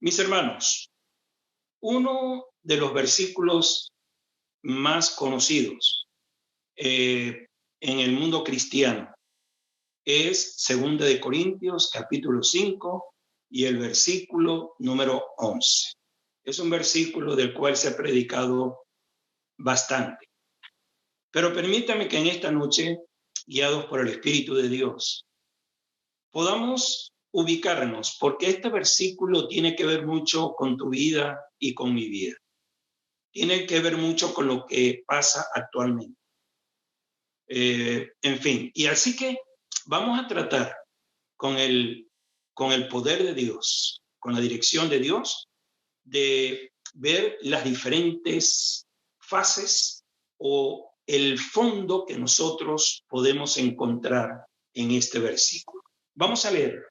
Mis hermanos, uno de los versículos más conocidos en el mundo cristiano es 2 de Corintios, capítulo 5, y el versículo número 11. Es un versículo del cual se ha predicado bastante. Pero permítame que en esta noche, guiados por el Espíritu de Dios, podamos ubicarnos, porque este versículo tiene que ver mucho con tu vida y con mi vida. Tiene que ver mucho con lo que pasa actualmente. En fin, y así que vamos a tratar con el poder de Dios, con la dirección de Dios, de ver las diferentes fases o el fondo que nosotros podemos encontrar en este versículo. Vamos a leer.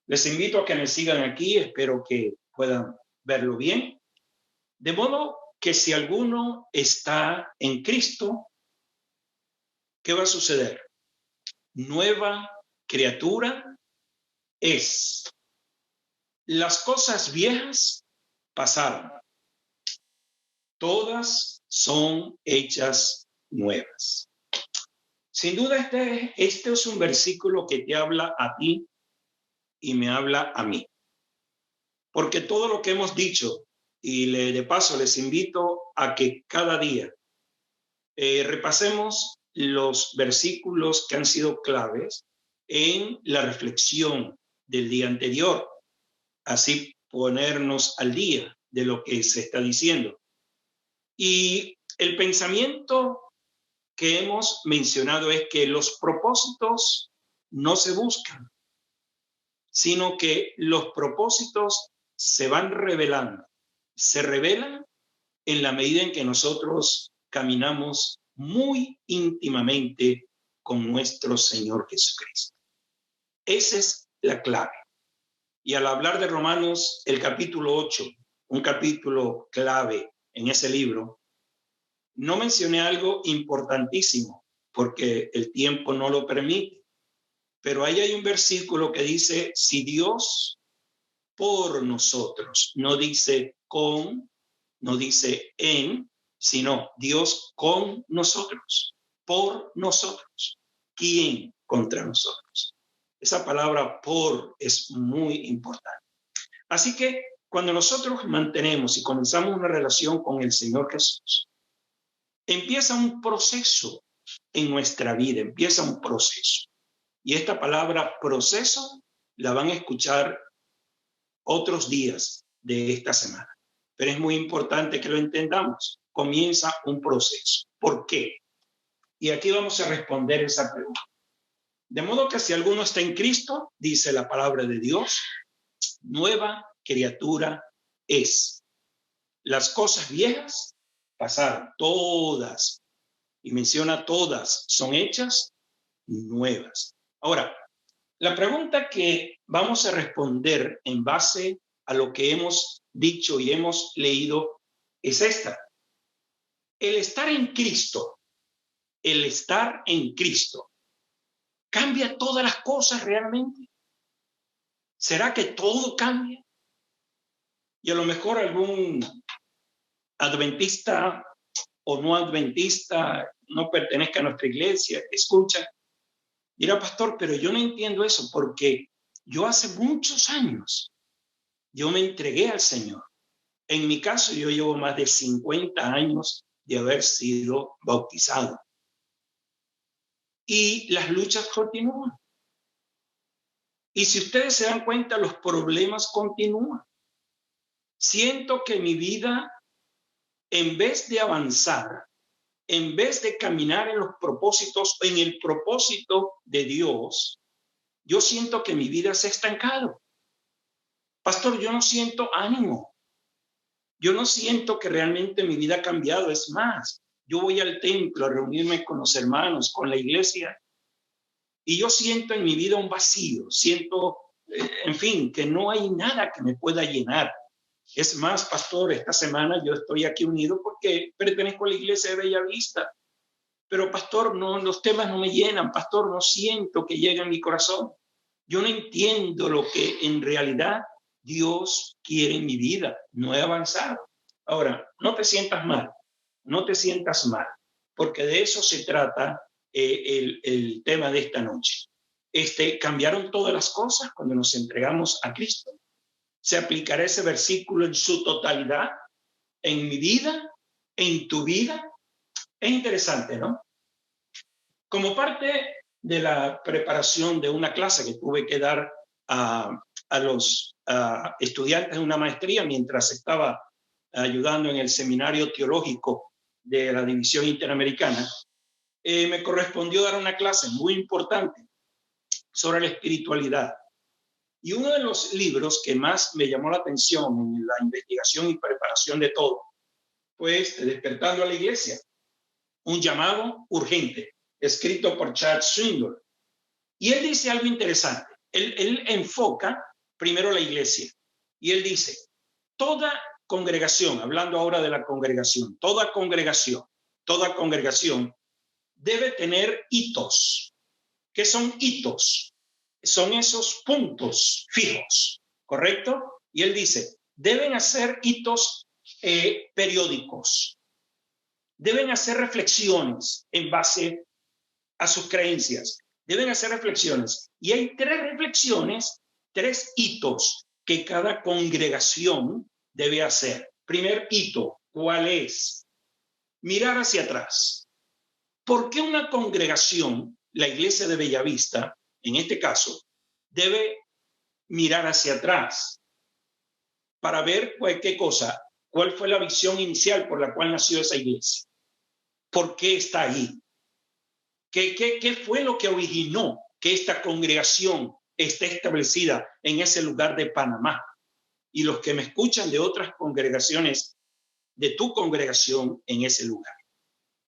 Les invito a que me sigan aquí, espero que puedan verlo bien. De modo que si alguno está en Cristo, ¿qué va a suceder? Nueva criatura es. Las cosas viejas pasaron. Todas son hechas nuevas. Sin duda este es un versículo que te habla a ti y me habla a mí. Porque todo lo que hemos dicho, y de paso les invito a que cada día repasemos los versículos que han sido claves en la reflexión del día anterior, así ponernos al día de lo que se está diciendo. Y el pensamiento que hemos mencionado es que los propósitos no se buscan, sino que los propósitos se van revelando, se revelan en la medida en que nosotros caminamos muy íntimamente con nuestro Señor Jesucristo. Esa es la clave. Y al hablar de Romanos, el capítulo 8, un capítulo clave en ese libro, no mencioné algo importantísimo porque el tiempo no lo permite. Pero ahí hay un versículo que dice, si Dios por nosotros, no dice con, no dice en, sino Dios con nosotros, por nosotros. ¿Quién contra nosotros? Esa palabra por es muy importante. Así que cuando nosotros mantenemos y comenzamos una relación con el Señor Jesús, empieza un proceso en nuestra vida, empieza un proceso. Y esta palabra proceso la van a escuchar otros días de esta semana. Pero es muy importante que lo entendamos. Comienza un proceso. ¿Por qué? Y aquí vamos a responder esa pregunta. De modo que si alguno está en Cristo, dice la palabra de Dios, nueva criatura es. Las cosas viejas pasaron, todas, y menciona todas, son hechas nuevas. Ahora, la pregunta que vamos a responder en base a lo que hemos dicho y hemos leído es esta. El estar en Cristo, ¿cambia todas las cosas realmente? ¿Será que todo cambia? Y a lo mejor algún adventista o no adventista, no pertenezca a nuestra iglesia, escucha, dirá, pastor, pero yo no entiendo eso porque yo hace muchos años, yo me entregué al Señor. En mi caso, yo llevo más de 50 años de haber sido bautizado. Y las luchas continúan. Y si ustedes se dan cuenta, los problemas continúan. Siento que mi vida, en vez de avanzar, en vez de caminar en los propósitos, en el propósito de Dios, yo siento que mi vida se ha estancado. Pastor, yo no siento ánimo. Yo no siento que realmente mi vida ha cambiado. Es más, yo voy al templo a reunirme con los hermanos, con la iglesia, y yo siento en mi vida un vacío. Siento, en fin, que no hay nada que me pueda llenar. Es más, pastor, esta semana yo estoy aquí unido porque pertenezco a la iglesia de Bellavista. Pero, pastor, no, los temas no me llenan. Pastor, no siento que llegue a mi corazón. Yo no entiendo lo que en realidad Dios quiere en mi vida, no he avanzado. Ahora, no te sientas mal, no te sientas mal, porque de eso se trata el tema de esta noche. Cambiaron todas las cosas cuando nos entregamos a Cristo. ¿Se aplicará ese versículo en su totalidad en mi vida, en tu vida? Es interesante, ¿no? Como parte de la preparación de una clase que tuve que dar a los estudiantes de una maestría mientras estaba ayudando en el seminario teológico de la División Interamericana, me correspondió dar una clase muy importante sobre la espiritualidad. Y uno de los libros que más me llamó la atención en la investigación y preparación de todo, pues Despertando a la Iglesia, un llamado urgente, escrito por Charles Swindoll. Y él dice algo interesante. Él enfoca primero la iglesia. Y él dice, toda congregación, hablando ahora de la congregación, toda congregación debe tener hitos. ¿Qué son hitos? Son esos puntos fijos, ¿correcto? Y él dice, deben hacer hitos periódicos. Deben hacer reflexiones en base a sus creencias. Deben hacer reflexiones. Y hay 3 reflexiones, 3 hitos que cada congregación debe hacer. Primer hito, ¿cuál es? Mirar hacia atrás. ¿Por qué una congregación, la iglesia de Bellavista, en este caso, debe mirar hacia atrás para ver qué cosa? ¿Cuál fue la visión inicial por la cual nació esa iglesia? ¿Por qué está ahí? ¿Qué fue lo que originó que esta congregación esté establecida en ese lugar de Panamá? Y los que me escuchan de otras congregaciones, de tu congregación en ese lugar.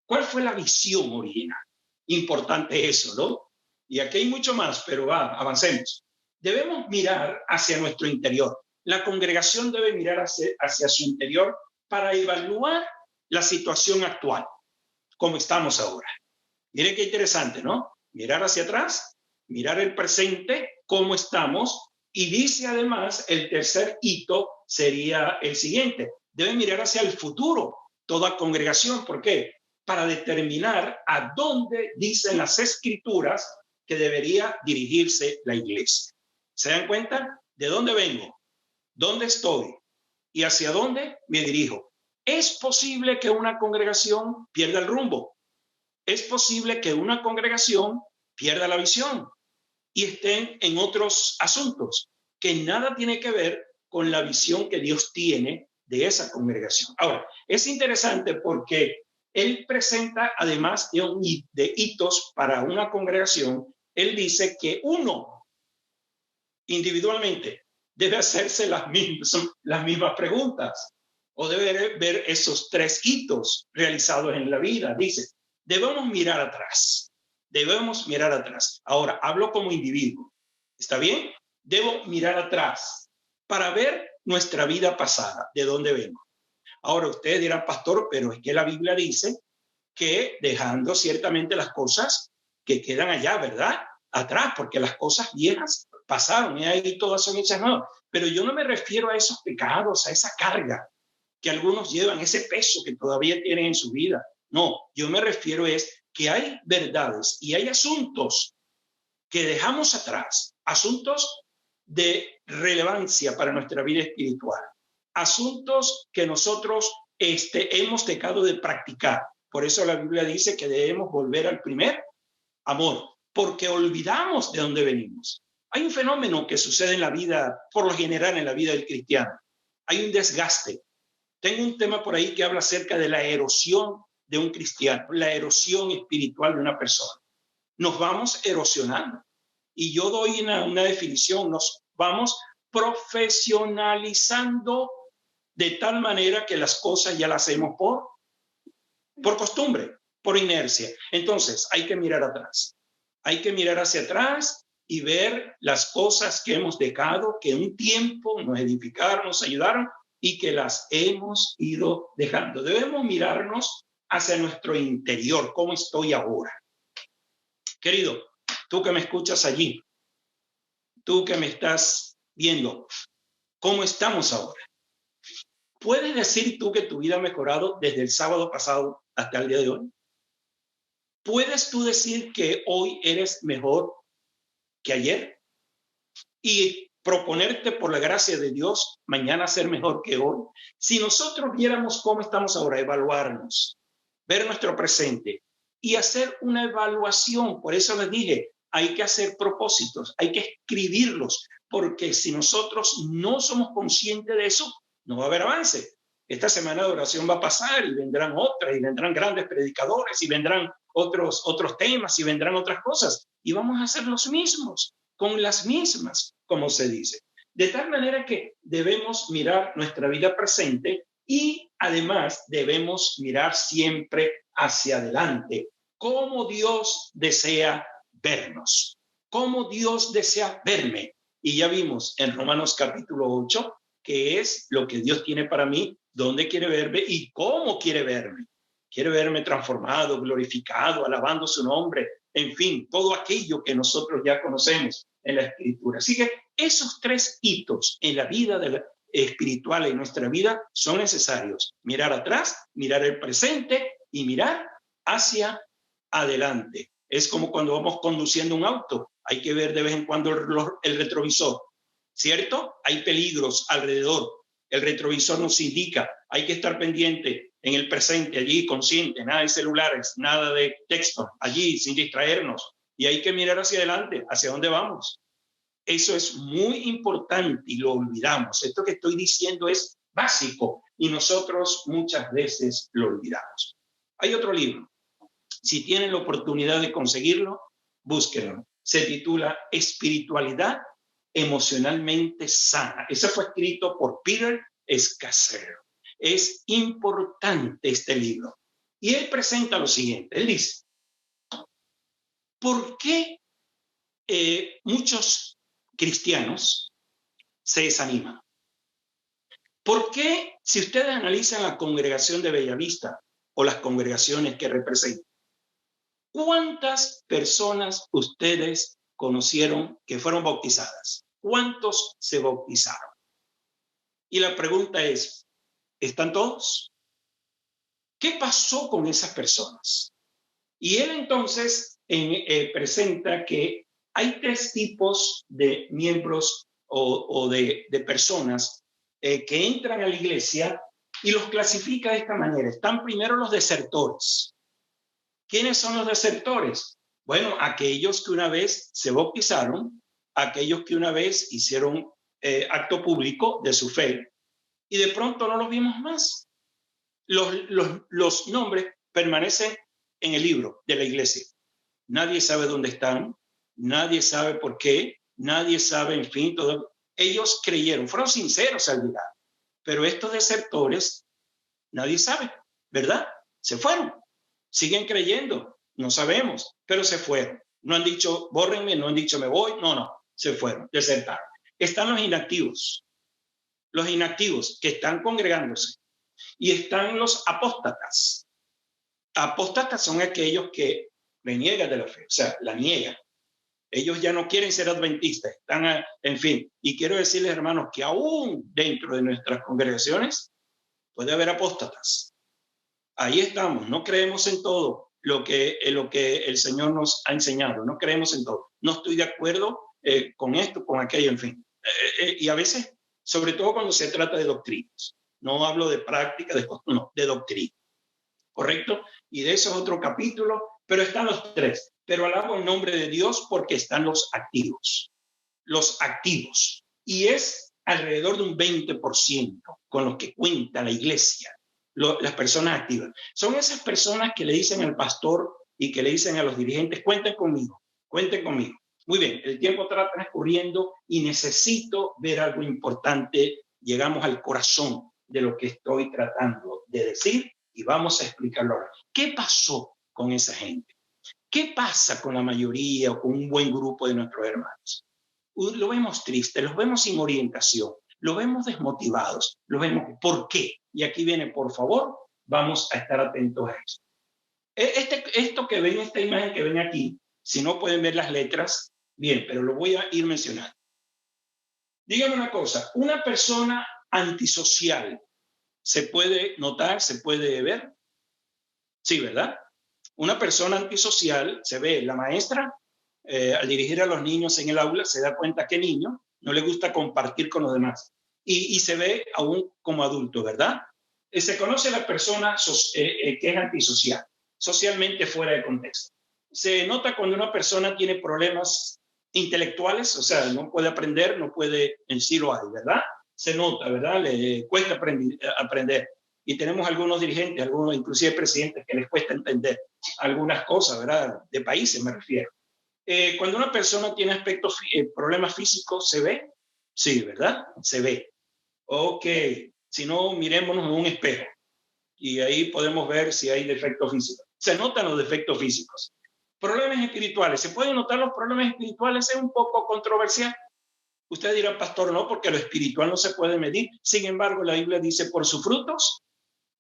¿Cuál fue la visión original? Importante eso, ¿no? Y aquí hay mucho más, pero avancemos. Debemos mirar hacia nuestro interior. La congregación debe mirar hacia su interior para evaluar la situación actual, como estamos ahora. Miren qué interesante, ¿no? Mirar hacia atrás, mirar el presente, cómo estamos, y dice además el tercer hito sería el siguiente. Debe mirar hacia el futuro, toda congregación. ¿Por qué? Para determinar a dónde dicen las escrituras que debería dirigirse la iglesia. ¿Se dan cuenta? ¿De dónde vengo? ¿Dónde estoy? ¿Y hacia dónde me dirijo? ¿Es posible que una congregación pierda el rumbo? Es posible que una congregación pierda la visión y estén en otros asuntos que nada tiene que ver con la visión que Dios tiene de esa congregación. Ahora, es interesante porque él presenta, además de hitos para una congregación, él dice que uno individualmente debe hacerse las mismas preguntas o debe ver esos 3 hitos realizados en la vida. Dice, debemos mirar atrás. Debemos mirar atrás. Ahora, hablo como individuo. ¿Está bien? Debo mirar atrás para ver nuestra vida pasada, de dónde vengo. Ahora, ustedes dirán, pastor, pero es que la Biblia dice que dejando ciertamente las cosas que quedan allá, ¿verdad? Atrás, porque las cosas viejas pasaron y ahí todas son hechas nuevas. Pero yo no me refiero a esos pecados, a esa carga que algunos llevan, ese peso que todavía tienen en su vida. No, yo me refiero es que hay verdades y hay asuntos que dejamos atrás, asuntos de relevancia para nuestra vida espiritual, asuntos que nosotros hemos dejado de practicar. Por eso la Biblia dice que debemos volver al primer amor, porque olvidamos de dónde venimos. Hay un fenómeno que sucede en la vida, por lo general en la vida del cristiano. Hay un desgaste. Tengo un tema por ahí que habla acerca de la erosión de un cristiano, la erosión espiritual de una persona. Nos vamos erosionando. Y yo doy una definición, nos vamos profesionalizando de tal manera que las cosas ya las hacemos por costumbre, por inercia. Entonces, hay que mirar atrás. Hay que mirar hacia atrás y ver las cosas que hemos dejado, que un tiempo nos edificaron, nos ayudaron y que las hemos ido dejando. Debemos mirarnos hacia nuestro interior, cómo estoy ahora. Querido, tú que me escuchas allí, tú que me estás viendo, ¿Cómo estamos ahora? ¿Puedes decir tú que tu vida ha mejorado desde el sábado pasado hasta el día de hoy? ¿Puedes tú decir que hoy eres mejor que ayer? Y proponerte por la gracia de Dios mañana ser mejor que hoy. Si nosotros viéramos cómo estamos ahora, evaluarnos, ver nuestro presente y hacer una evaluación, por eso les dije, hay que hacer propósitos, hay que escribirlos, porque si nosotros no somos conscientes de eso, no va a haber avance. Esta semana de oración va a pasar y vendrán otras, y vendrán grandes predicadores, y vendrán otros temas, y vendrán otras cosas, y vamos a hacer los mismos, con las mismas, como se dice. De tal manera que debemos mirar nuestra vida presente y además debemos mirar siempre hacia adelante, cómo Dios desea vernos, cómo Dios desea verme. Y ya vimos en Romanos capítulo 8 qué es lo que Dios tiene para mí, dónde quiere verme y cómo quiere verme. Quiere verme transformado, glorificado, alabando su nombre, en fin, todo aquello que nosotros ya conocemos en la Escritura. Así que esos tres hitos en la vida espiritual, en nuestra vida, son necesarios. Mirar atrás, mirar el presente y mirar hacia adelante. Es como cuando vamos conduciendo un auto. Hay que ver de vez en cuando el retrovisor, ¿cierto? Hay peligros alrededor. El retrovisor nos indica, hay que estar pendiente en el presente, allí consciente, nada de celulares, nada de texto, allí sin distraernos. Y hay que mirar hacia adelante, hacia dónde vamos. Eso es muy importante y lo olvidamos. Esto que estoy diciendo es básico y nosotros muchas veces lo olvidamos. Hay otro libro. Si tienen la oportunidad de conseguirlo, búsquenlo. Se titula Espiritualidad emocionalmente sana. Ese fue escrito por Peter Scazzero. Es importante este libro. Y él presenta lo siguiente. Él dice, ¿por qué muchos cristianos se desaniman? ¿Por qué, si ustedes analizan la congregación de Bellavista o las congregaciones que representan, cuántas personas ustedes conocieron que fueron bautizadas? ¿Cuántos se bautizaron? Y la pregunta es, ¿están todos? ¿Qué pasó con esas personas? Y él entonces presenta que hay tres tipos de miembros o de personas que entran a la iglesia y los clasifica de esta manera. Están primero los desertores. ¿Quiénes son los desertores? Bueno, aquellos que una vez se bautizaron, aquellos que una vez hicieron acto público de su fe y de pronto no los vimos más. Los nombres permanecen en el libro de la iglesia. Nadie sabe dónde están, nadie sabe por qué, nadie sabe, en fin, todo. Ellos creyeron, fueron sinceros al llegar, pero estos desertores, nadie sabe, ¿verdad? Se fueron, siguen creyendo, no sabemos, pero se fueron. No han dicho, bórrenme, no han dicho, me voy, no, se fueron, desertaron. Están los inactivos que están congregándose, y están los apóstatas. Apóstatas son aquellos que reniegan de la fe, o sea, la niegan. Ellos ya no quieren ser adventistas, están, en fin. Y quiero decirles, hermanos, que aún dentro de nuestras congregaciones puede haber apóstatas. Ahí estamos, no creemos en todo lo que el Señor nos ha enseñado, no creemos en todo. No estoy de acuerdo con esto, con aquello, en fin. Y a veces, sobre todo cuando se trata de doctrinas. No hablo de práctica, no, de doctrina. ¿Correcto? Y de eso es otro capítulo, pero están los tres. Pero alabo el nombre de Dios porque están los activos. Los activos. Y es alrededor de un 20% con los que cuenta la iglesia, las personas activas. Son esas personas que le dicen al pastor y que le dicen a los dirigentes, cuenten conmigo, cuenten conmigo. Muy bien, el tiempo está transcurriendo y necesito ver algo importante. Llegamos al corazón de lo que estoy tratando de decir y vamos a explicarlo ahora. ¿Qué pasó con esa gente? ¿Qué pasa con la mayoría o con un buen grupo de nuestros hermanos? Lo vemos triste, los vemos sin orientación, los vemos desmotivados, los vemos. ¿Por qué? Y aquí viene, por favor, vamos a estar atentos a eso. Esto que ven, esta imagen que ven aquí, si no pueden ver las letras, bien, pero lo voy a ir mencionando. Dígame una cosa, una persona antisocial, ¿se puede notar, se puede ver? Sí, ¿verdad? Una persona antisocial, se ve, la maestra, al dirigir a los niños en el aula, se da cuenta que niño no le gusta compartir con los demás. Y se ve aún como adulto, ¿verdad? Se conoce a la persona que es antisocial, socialmente fuera de contexto. Se nota cuando una persona tiene problemas intelectuales, o sea, no puede aprender, no puede, en sí lo hay, ¿verdad? Se nota, ¿verdad? Le cuesta aprender. Y tenemos algunos dirigentes, algunos inclusive presidentes, que les cuesta entender algunas cosas, ¿verdad? De países me refiero. Cuando una persona tiene aspectos, problemas físicos, ¿se ve? Sí, ¿verdad? Se ve. Ok, si no, mirémonos en un espejo y ahí podemos ver si hay defectos físicos. Se notan los defectos físicos. Problemas espirituales. ¿Se pueden notar los problemas espirituales? Es un poco controversial. Usted dirá, pastor, no, porque lo espiritual no se puede medir. Sin embargo, la Biblia dice, por sus frutos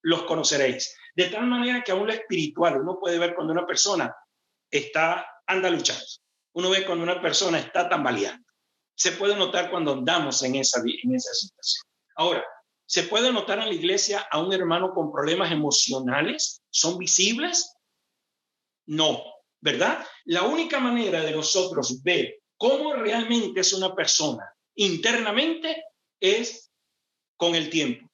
los conoceréis. De tal manera que aún lo espiritual, uno puede ver cuando una persona anda luchando. Uno ve cuando una persona está tambaleando. Se puede notar cuando andamos en esa situación. Ahora, ¿se puede notar en la iglesia a un hermano con problemas emocionales? ¿Son visibles? No, ¿verdad? La única manera de nosotros ver cómo realmente es una persona internamente es con el tiempo,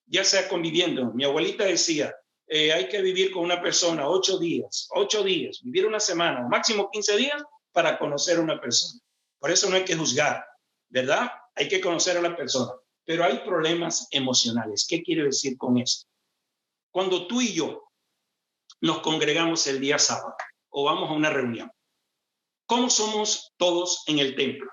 ya sea conviviendo. Mi abuelita decía, hay que vivir con una persona 8 días, vivir una semana, máximo 15 días para conocer a una persona. Por eso no hay que juzgar, ¿verdad? Hay que conocer a la persona. Pero hay problemas emocionales. ¿Qué quiero decir con esto? Cuando tú y yo nos congregamos el día sábado o vamos a una reunión, ¿cómo somos todos en el templo?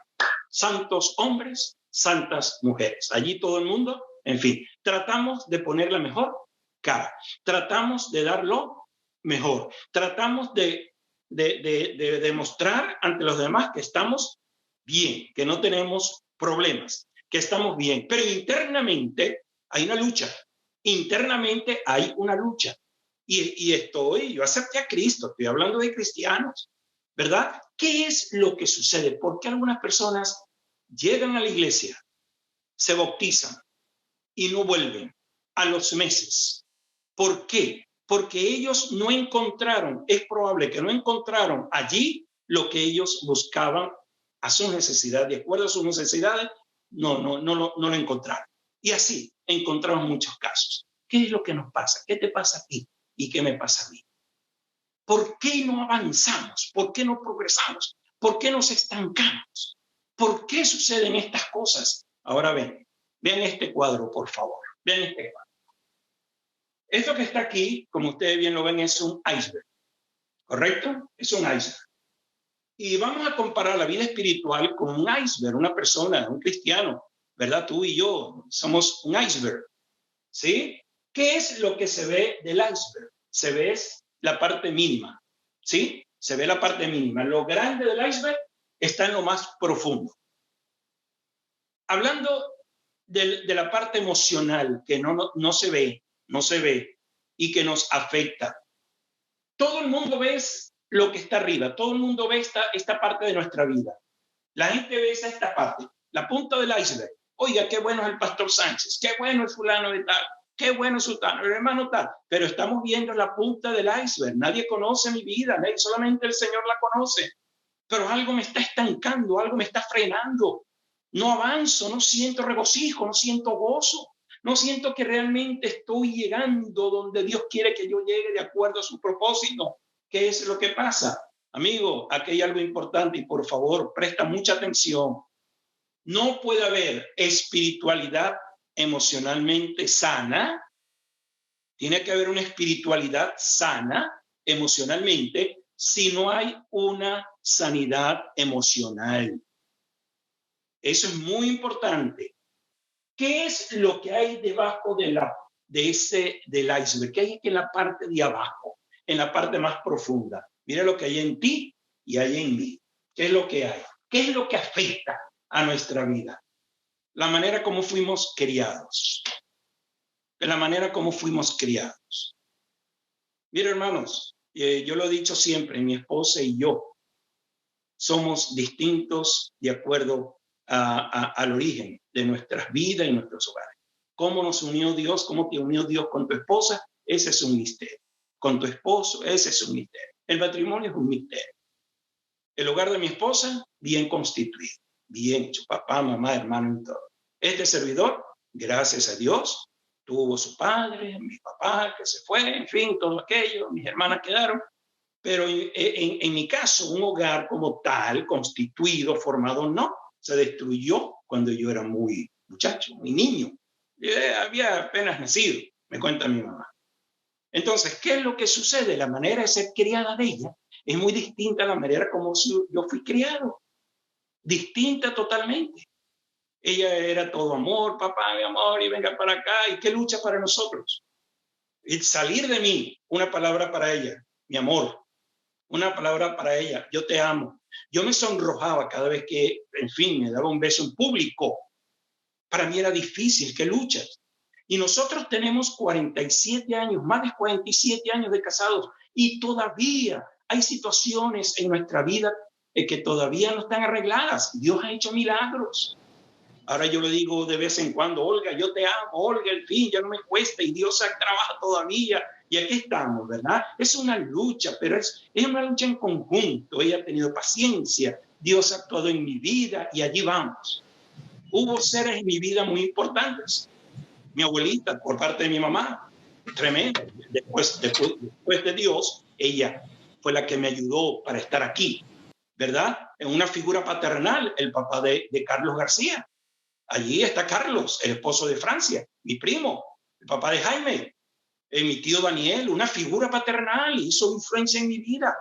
Santos hombres, santas mujeres. Allí todo el mundo, en fin, tratamos de poner la mejor cara, tratamos de dar lo mejor, tratamos de demostrar ante los demás que estamos bien, que no tenemos problemas, que estamos bien, pero internamente hay una lucha, internamente hay una lucha. Yo acepté a Cristo, estoy hablando de cristianos, ¿verdad? ¿Qué es lo que sucede? ¿Por qué algunas personas llegan a la iglesia, se bautizan y no vuelven a los meses? ¿Por qué? Porque ellos no encontraron, es probable que no encontraron allí lo que ellos buscaban a sus necesidades, de acuerdo a sus necesidades, no lo encontraron. Y así encontramos muchos casos. ¿Qué es lo que nos pasa? ¿Qué te pasa a ti? ¿Y qué me pasa a mí? ¿Por qué no avanzamos? ¿Por qué no progresamos? ¿Por qué nos estancamos? ¿Por qué suceden estas cosas? Ahora vean este cuadro, por favor. Vean este cuadro. Esto que está aquí, como ustedes bien lo ven, es un iceberg, ¿correcto? Es un iceberg. Y vamos a comparar la vida espiritual con un iceberg, una persona, un cristiano, ¿verdad? Tú y yo somos un iceberg, ¿sí? ¿Qué es lo que se ve del iceberg? Se ve la parte mínima, ¿sí? Se ve la parte mínima. Lo grande del iceberg está en lo más profundo. Hablando de la parte emocional que no se ve y que nos afecta. Todo el mundo ve lo que está arriba, todo el mundo ve esta parte de nuestra vida. La gente ve esta parte, la punta del iceberg. Oiga, qué bueno es el pastor Sánchez, qué bueno es fulano de tal, qué bueno es sultano, el hermano tal. Pero estamos viendo la punta del iceberg. Nadie conoce mi vida, solamente el Señor la conoce. Pero algo me está estancando, algo me está frenando. No avanzo, no siento regocijo, no siento gozo. No siento que realmente estoy llegando donde Dios quiere que yo llegue de acuerdo a su propósito. ¿Qué es lo que pasa? Amigo, aquí hay algo importante y por favor, presta mucha atención. No puede haber espiritualidad emocionalmente sana. Tiene que haber una espiritualidad sana emocionalmente si no hay una sanidad emocional. Eso es muy importante. ¿Qué es lo que hay debajo del iceberg? ¿Qué hay en la parte de abajo, en la parte más profunda? Mira lo que hay en ti y hay en mí. ¿Qué es lo que hay? ¿Qué es lo que afecta a nuestra vida? La manera como fuimos criados. La manera como fuimos criados. Mira, hermanos, yo lo he dicho siempre, mi esposa y yo somos distintos de acuerdo al origen de nuestras vidas y nuestros hogares. ¿Cómo nos unió Dios? ¿Cómo te unió Dios con tu esposa? Ese es un misterio. Con tu esposo, ese es un misterio. El matrimonio es un misterio. El hogar de mi esposa, bien constituido, bien hecho, papá, mamá, hermano y todo. Este servidor, gracias a Dios, tuvo su padre, mi papá que se fue, en fin, todo aquello, mis hermanas quedaron. Pero en mi caso, un hogar como tal, constituido, formado, no, se destruyó cuando yo era muy muchacho, muy niño. Había apenas nacido, me cuenta mi mamá. Entonces, ¿qué es lo que sucede? La manera de ser criada de ella es muy distinta a la manera como yo fui criado. Distinta totalmente. Ella era todo amor, papá, mi amor, y venga para acá. ¿Y qué lucha para nosotros? Y salir de mí, una palabra para ella, mi amor. Una palabra para ella, yo te amo. Yo me sonrojaba cada vez que, en fin, me daba un beso en público. Para mí era difícil, ¿qué luchas? Y nosotros tenemos 47 años, más de 47 años de casados, y todavía hay situaciones en nuestra vida que todavía no están arregladas. Dios ha hecho milagros. Ahora yo le digo de vez en cuando, Olga, yo te amo, Olga, el fin, ya no me cuesta, y Dios trabaja todavía. Y aquí estamos, ¿verdad? Es una lucha, pero es una lucha en conjunto. Ella ha tenido paciencia, Dios ha actuado en mi vida y allí vamos. Hubo seres en mi vida muy importantes. Mi abuelita, por parte de mi mamá, tremenda. Después de Dios, ella fue la que me ayudó para estar aquí, ¿verdad? En una figura paternal, el papá de Carlos García. Allí está Carlos, el esposo de Francia, mi primo, el papá de Jaime, mi tío Daniel, una figura paternal, hizo influencia en mi vida.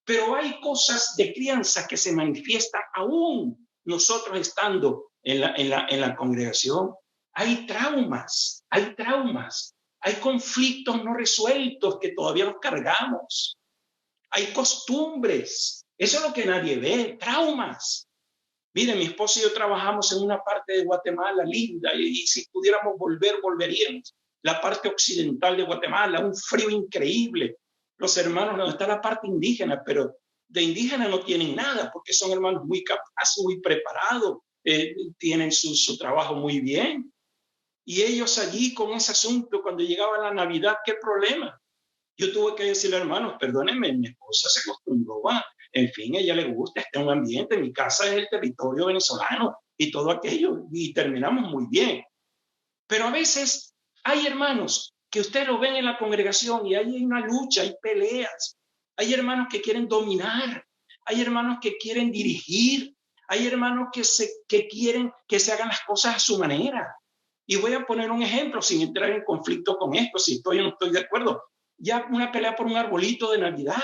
Pero hay cosas de crianza que se manifiestan aún nosotros estando en la congregación. Hay traumas, hay conflictos no resueltos que todavía los cargamos. Hay costumbres, eso es lo que nadie ve, traumas. Mire, mi esposo y yo trabajamos en una parte de Guatemala linda y si pudiéramos volver, volveríamos. La parte occidental de Guatemala, un frío increíble. Los hermanos, no está la parte indígena, pero de indígena no tienen nada porque son hermanos muy capaces, muy preparados, tienen su trabajo muy bien. Y ellos allí con ese asunto, cuando llegaba la Navidad, ¿qué problema? Yo tuve que decirle, hermanos, perdónenme, mi esposa se acostumbró a, en fin, a ella le gusta, está en un ambiente, mi casa es el territorio venezolano y todo aquello, y terminamos muy bien. Pero a veces hay hermanos que usted lo ven en la congregación y hay una lucha, hay peleas, hay hermanos que quieren dominar, hay hermanos que quieren dirigir, hay hermanos que quieren que se hagan las cosas a su manera. Y voy a poner un ejemplo sin entrar en conflicto con esto, si estoy o no estoy de acuerdo. Ya una pelea por un arbolito de Navidad,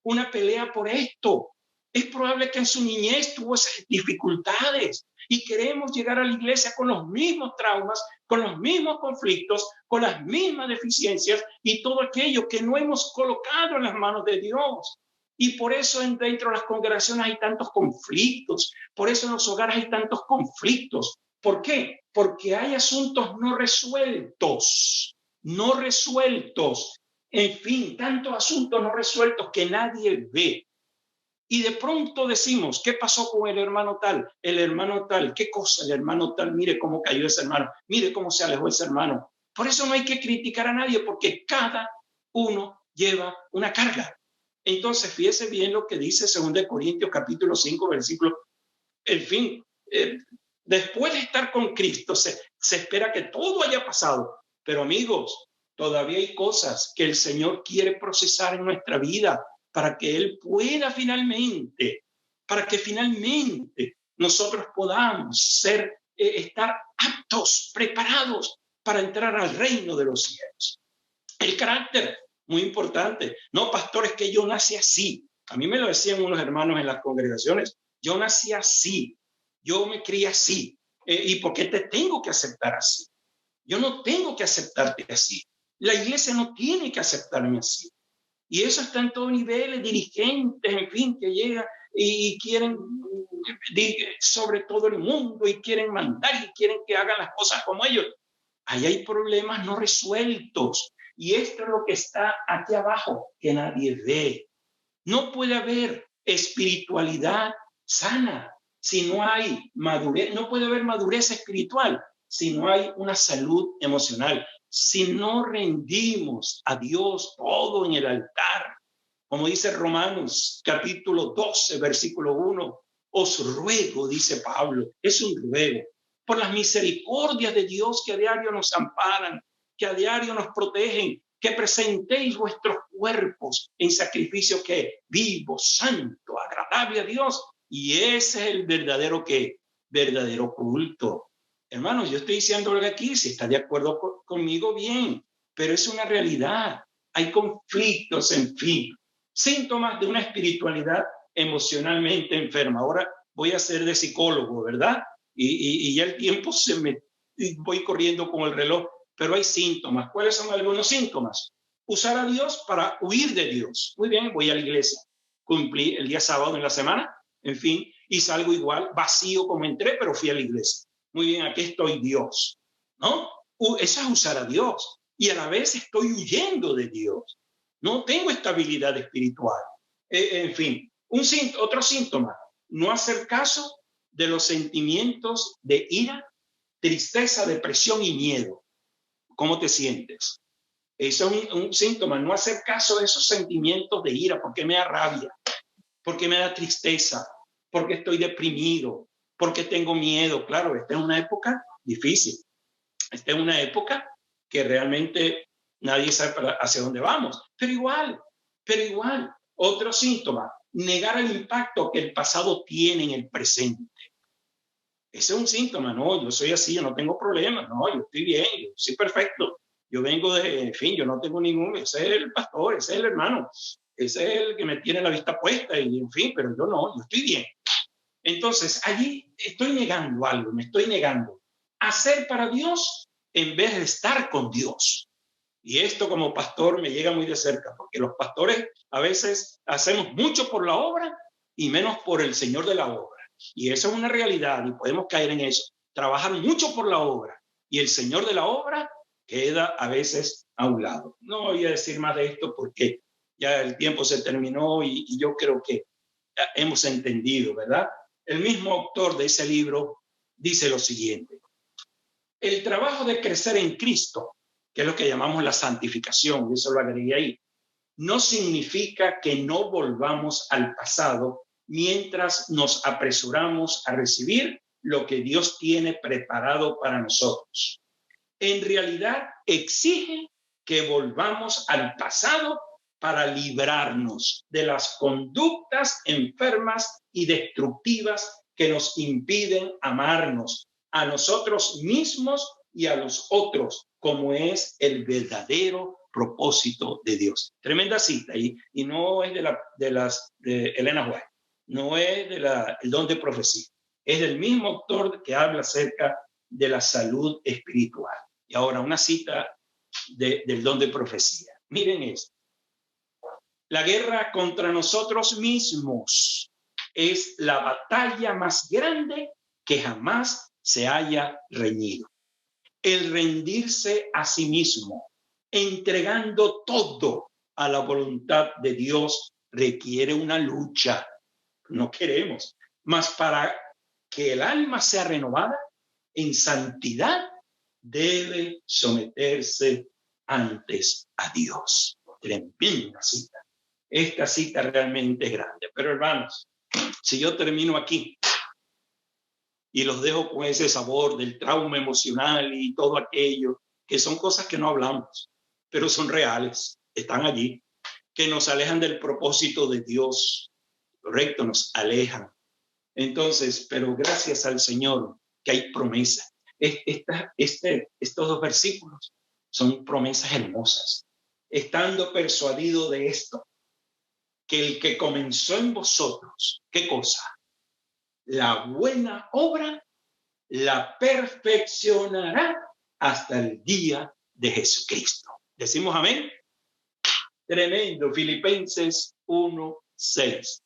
una pelea por esto. Es probable que en su niñez tuvo esas dificultades y queremos llegar a la iglesia con los mismos traumas, con los mismos conflictos, con las mismas deficiencias y todo aquello que no hemos colocado en las manos de Dios. Y por eso dentro de las congregaciones hay tantos conflictos, por eso en los hogares hay tantos conflictos. ¿Por qué? Porque hay asuntos no resueltos, en fin, tantos asuntos no resueltos que nadie ve. Y de pronto decimos, ¿qué pasó con el hermano tal? El hermano tal, ¿qué cosa? El hermano tal, mire cómo cayó ese hermano, mire cómo se alejó ese hermano. Por eso no hay que criticar a nadie, porque cada uno lleva una carga. Entonces, fíjese bien lo que dice 2 Corintios capítulo 5, versículo, en fin, después de estar con Cristo, se espera que todo haya pasado. Pero amigos, todavía hay cosas que el Señor quiere procesar en nuestra vida para que Él pueda para que finalmente nosotros podamos estar aptos, preparados para entrar al reino de los cielos. El carácter, muy importante. No, pastor, es que yo nací así. A mí me lo decían unos hermanos en las congregaciones. Yo nací así. Yo me crié así. ¿Y por qué te tengo que aceptar así? Yo no tengo que aceptarte así. La iglesia no tiene que aceptarme así. Y eso está en todos niveles, dirigentes, en fin, que llegan y quieren sobre todo el mundo y quieren mandar y quieren que hagan las cosas como ellos. Ahí hay problemas no resueltos. Y esto es lo que está aquí abajo, que nadie ve. No puede haber espiritualidad sana si no hay madurez, no puede haber madurez espiritual si no hay una salud emocional, si no rendimos a Dios todo en el altar. Como dice Romanos capítulo 12, versículo 1, os ruego, dice Pablo, es un ruego, por las misericordias de Dios que a diario nos amparan, que a diario nos protegen, que presentéis vuestros cuerpos en sacrificio que vivo, santo, agradable a Dios. Y ese es el verdadero culto. Hermanos, yo estoy diciendo algo aquí, si está de acuerdo conmigo, bien, pero es una realidad. Hay conflictos, en fin, síntomas de una espiritualidad emocionalmente enferma. Ahora voy a ser de psicólogo, ¿verdad? Y ya el tiempo voy corriendo con el reloj, pero hay síntomas. ¿Cuáles son algunos síntomas? Usar a Dios para huir de Dios. Muy bien, voy a la iglesia, cumplí el día sábado en la semana, en fin, y salgo igual, vacío como entré, pero fui a la iglesia. Muy bien, aquí estoy Dios, ¿no? Eso es usar a Dios. Y a la vez estoy huyendo de Dios. No tengo estabilidad espiritual. En fin, otro síntoma, no hacer caso de los sentimientos de ira, tristeza, depresión y miedo. ¿Cómo te sientes? Eso es un síntoma, no hacer caso de esos sentimientos de ira, porque me da rabia, porque me da tristeza, porque estoy deprimido, porque tengo miedo. Claro, esta es una época difícil. Esta es una época que realmente nadie sabe hacia dónde vamos. Pero igual, otro síntoma, negar el impacto que el pasado tiene en el presente. Ese es un síntoma, no, yo soy así, yo no tengo problemas, no, yo estoy bien, yo soy perfecto. Yo vengo en fin, yo no tengo ese es el pastor, ese es el hermano, ese es el que me tiene la vista puesta, y en fin, pero yo no, yo estoy bien. Entonces, allí estoy negando algo, me estoy negando a ser para Dios en vez de estar con Dios. Y esto como pastor me llega muy de cerca, porque los pastores a veces hacemos mucho por la obra y menos por el Señor de la obra. Y eso es una realidad y podemos caer en eso. Trabajar mucho por la obra y el Señor de la obra queda a veces a un lado. No voy a decir más de esto porque ya el tiempo se terminó y yo creo que hemos entendido, ¿verdad? El mismo autor de ese libro dice lo siguiente: el trabajo de crecer en Cristo, que es lo que llamamos la santificación, y eso lo agregué ahí, no significa que no volvamos al pasado mientras nos apresuramos a recibir lo que Dios tiene preparado para nosotros. En realidad exige que volvamos al pasado para librarnos de las conductas enfermas y destructivas que nos impiden amarnos a nosotros mismos y a los otros, como es el verdadero propósito de Dios. Tremenda cita, y no es de Elena White, no es del don de profecía, es del mismo autor que habla acerca de la salud espiritual. Y ahora una cita del don de profecía. Miren esto: la guerra contra nosotros mismos es la batalla más grande que jamás se haya reñido. El rendirse a sí mismo, entregando todo a la voluntad de Dios, requiere una lucha. No queremos, mas para que el alma sea renovada en santidad, debe someterse antes a Dios. Tremenda cita. Esta cita realmente es grande. Pero hermanos, si yo termino aquí y los dejo con ese sabor del trauma emocional y todo aquello, que son cosas que no hablamos, pero son reales, están allí, que nos alejan del propósito de Dios, correcto, nos alejan. Entonces, pero gracias al Señor que hay promesas. Estos dos versículos son promesas hermosas. Estando persuadido de esto, que el que comenzó en vosotros, ¿qué cosa? La buena obra la perfeccionará hasta el día de Jesucristo. ¿Decimos amén? Tremendo. Filipenses 1:6.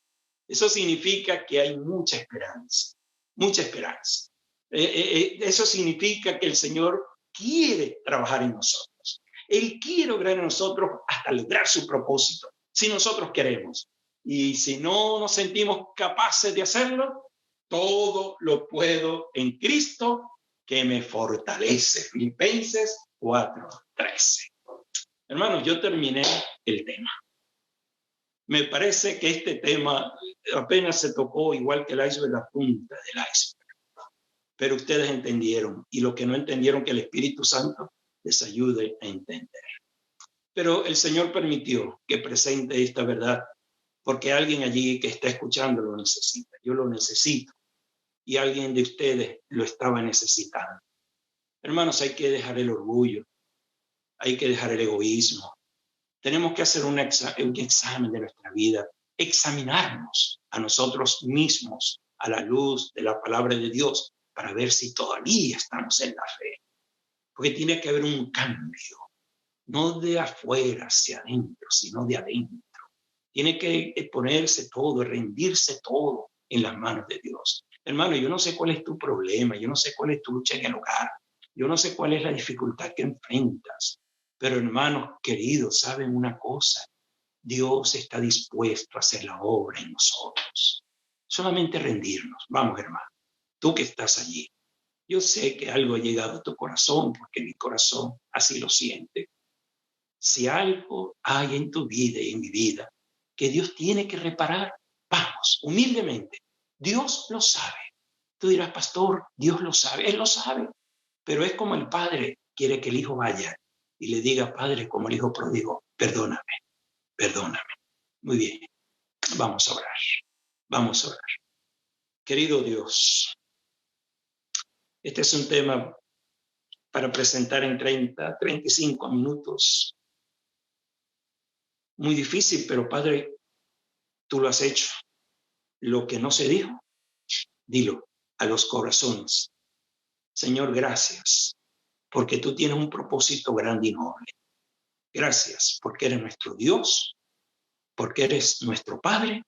Eso significa que hay mucha esperanza, mucha esperanza. Eso significa que el Señor quiere trabajar en nosotros. Él quiere obrar en nosotros hasta lograr su propósito, si nosotros queremos. Y si no nos sentimos capaces de hacerlo, todo lo puedo en Cristo que me fortalece. Filipenses 4:13. Hermanos, yo terminé el tema. Me parece que este tema apenas se tocó, igual que el iceberg, la punta del iceberg. Pero ustedes entendieron, y los que no entendieron, que el Espíritu Santo les ayude a entender. Pero el Señor permitió que presente esta verdad, porque alguien allí que está escuchando lo necesita. Yo lo necesito, y alguien de ustedes lo estaba necesitando. Hermanos, hay que dejar el orgullo, hay que dejar el egoísmo. Tenemos que hacer un examen de nuestra vida, examinarnos a nosotros mismos a la luz de la palabra de Dios para ver si todavía estamos en la fe. Porque tiene que haber un cambio, no de afuera hacia adentro, sino de adentro. Tiene que ponerse todo, rendirse todo en las manos de Dios. Hermano, yo no sé cuál es tu problema, yo no sé cuál es tu lucha en el hogar, yo no sé cuál es la dificultad que enfrentas, pero hermanos queridos, ¿saben una cosa? Dios está dispuesto a hacer la obra en nosotros. Solamente rendirnos. Vamos, hermano, tú que estás allí. Yo sé que algo ha llegado a tu corazón, porque mi corazón así lo siente. Si algo hay en tu vida y en mi vida que Dios tiene que reparar, vamos, humildemente. Dios lo sabe. Tú dirás, pastor, Dios lo sabe. Él lo sabe. Pero es como el padre quiere que el hijo vaya y le diga, padre, como el hijo pródigo, perdóname, perdóname. Muy bien, vamos a orar. Vamos a orar. Querido Dios, este es un tema para presentar en 35 minutos. Muy difícil, pero Padre, tú lo has hecho. Lo que no se dijo, dilo a los corazones. Señor, gracias, porque tú tienes un propósito grande y noble. Gracias, porque eres nuestro Dios, porque eres nuestro Padre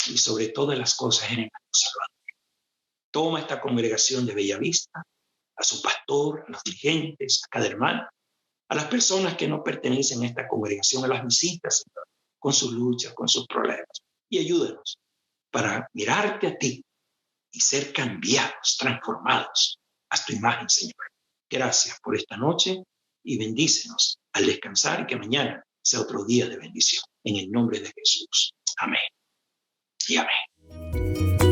y sobre todas las cosas eres nuestro Salvador. Toma esta congregación de Bellavista, a su pastor, a los dirigentes, a cada hermano, a las personas que no pertenecen a esta congregación, a las visitas, con sus luchas, con sus problemas. Y ayúdanos para mirarte a ti y ser cambiados, transformados a tu imagen, Señor. Gracias por esta noche y bendícenos al descansar y que mañana sea otro día de bendición. En el nombre de Jesús. Amén y amén.